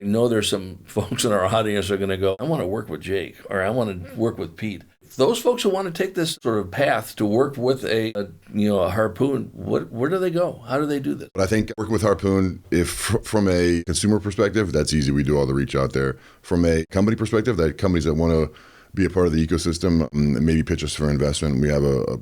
I know there's some folks in our audience who are going to go, I want to work with Jake, or I want to work with Pete. Those folks who want to take this sort of path to work with a Harpoon, where do they go? How do they do this? But I think working with Harpoon, if from a consumer perspective, that's easy. We do all the reach out there. From a company perspective, that companies that want to be a part of the ecosystem, maybe pitch us for investment. We have a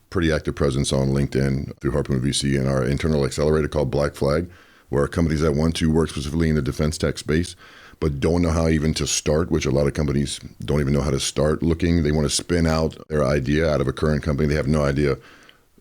pretty active presence on LinkedIn through Harpoon VC and our internal accelerator called Black Flag, where companies that want to work specifically in the defense tech space but don't know how even to start, which a lot of companies don't even know how to start looking. They want to spin out their idea out of a current company. They have no idea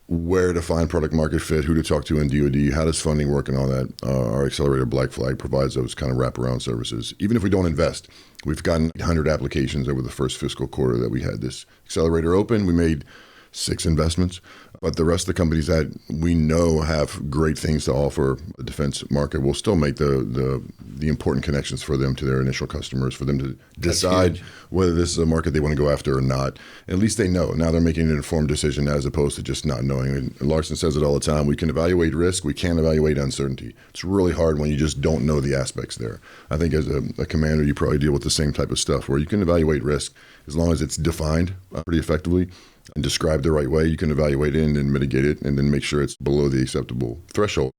where to find product market fit, who to talk to in DoD, how does funding work and all that. Our accelerator Black Flag provides those kind of wraparound services. Even if we don't invest, we've gotten 800 applications over the first fiscal quarter that we had this accelerator open. We made 6 investments, but the rest of the companies that we know have great things to offer the defense market will still make the important connections for them to their initial customers, for them to decide whether this is a market they want to go after or not. At least they know. Now they're making an informed decision as opposed to just not knowing. And Larson says it all the time. We can evaluate risk. We can't evaluate uncertainty. It's really hard when you just don't know the aspects there. I think as a commander, you probably deal with the same type of stuff where you can evaluate risk as long as it's defined pretty effectively and described the right way. You can evaluate it and then mitigate it and then make sure it's below the acceptable threshold.